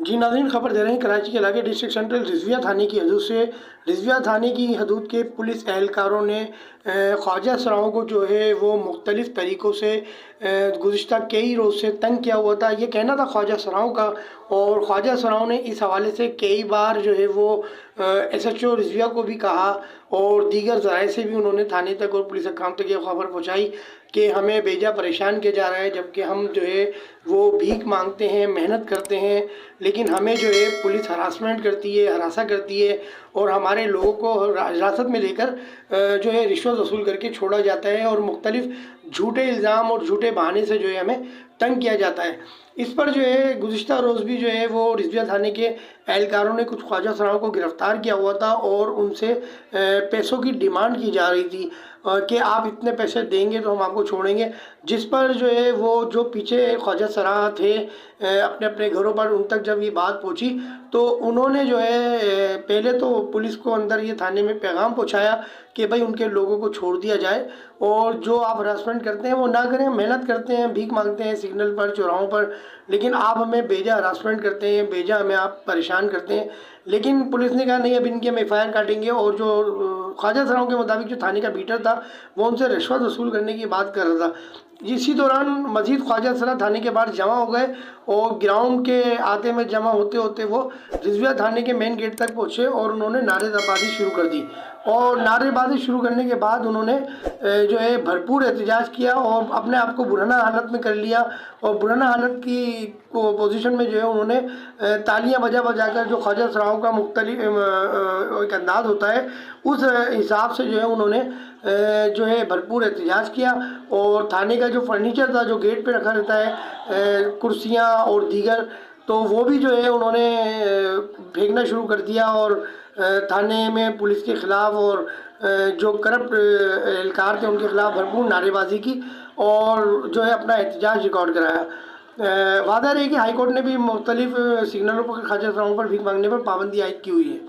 जी नाज़रीन, खबर दे रहे हैं कराची के इलाके डिस्ट्रिक्ट सेंट्रल रिजविया थाने की हदूद से। रिजविया थाने की हदूद के पुलिस एहलकारों ने ख्वाजा सराओं को जो है वो मुख्तलिफ़ तरीक़ों से गुज़िश्ता कई रोज़ से तंग किया हुआ था। ये कहना था ख्वाजा सराओं का, और ख्वाजा सराओं ने इस हवाले से कई बार जो है वो SHO रिजविया को भी कहा, और दीगर ज़राए से भी उन्होंने थाने तक और पुलिस अहकाम तक ये खबर पहुँचाई कि हमें बेजा परेशान किया जा रहा है, जबकि हम जो है वो भीख मांगते हैं, मेहनत करते हैं, लेकिन हमें जो है पुलिस हरासमेंट करती है, हरासा करती है, और हमारे लोगों को हिरासत में लेकर जो है रिश्वत वसूल करके छोड़ा जाता है, और मुख्तलिफ़ झूठे इल्ज़ाम और झूठे बहाने से जो है हमें तंग किया जाता है। इस पर जो है गुज़िश्ता रोज़ भी जो है वो रिजविया थाने के एहलकारों ने कुछ ख्वाजा सराओं को गिरफ़्तार किया हुआ था, और उनसे पैसों की डिमांड की जा रही थी कि आप इतने पैसे देंगे तो हम आपको छोड़ेंगे। जिस पर जो है वो जो पीछे ख्वाजा सरा थे अपने अपने घरों पर, उन तक जब ये बात पहुंची तो उन्होंने जो है पहले तो पुलिस को अंदर ये थाने में पैगाम पहुंचाया कि भाई उनके लोगों को छोड़ दिया जाए, और जो आप हरासमेंट करते हैं वो ना करें, मेहनत करते हैं, भीख मांगते हैं सिग्नल पर, चौराहों पर, लेकिन आप हमें बेजा हरासमेंट करते हैं, बेजा हमें आप परेशान करते हैं। लेकिन पुलिस ने कहा नहीं, अब इनके हम FIR काटेंगे, और जो ख्वाजा सराओं के मुताबिक जो थाने का बीटर था वो उनसे रिश्वत वसूल करने की बात कर रहा था। इसी दौरान मज़ीद ख्वाजा सरा थाने के बाहर जमा हो गए, और ग्राउंड के आते में जमा होते होते वो रिजविया थाने के मेन गेट तक पहुँचे, और उन्होंने नारेबाजी शुरू कर दी। और नारेबाजी शुरू करने के बाद उन्होंने जो है भरपूर एहतजाज किया, और अपने आप को बुरहाना हालत में कर लिया, और बुरहाना हालत की पोजीशन में जो है उन्होंने तालियां बजा बजा कर, जो ख्वाजा सराओं का मुख्तलिफ एक अंदाज़ होता है उस हिसाब से जो है उन्होंने जो है भरपूर एहतजाज किया। और थाने का जो फर्नीचर था जो गेट पे रखा रहता है, कुर्सियाँ और दीगर, तो वो भी जो है उन्होंने फेंकना शुरू कर दिया, और थाने में पुलिस के ख़िलाफ़ और जो करप्ट एहलकार थे उनके ख़िलाफ़ भरपूर नारेबाजी की, और जो है अपना एहतजाज रिकॉर्ड कराया। वादा रही कि हाई कोर्ट ने भी मुख्तलिफ़ सिग्नलों पर ख्वाजा सराओं पर भीख मांगने पर पाबंदी आयद की हुई है।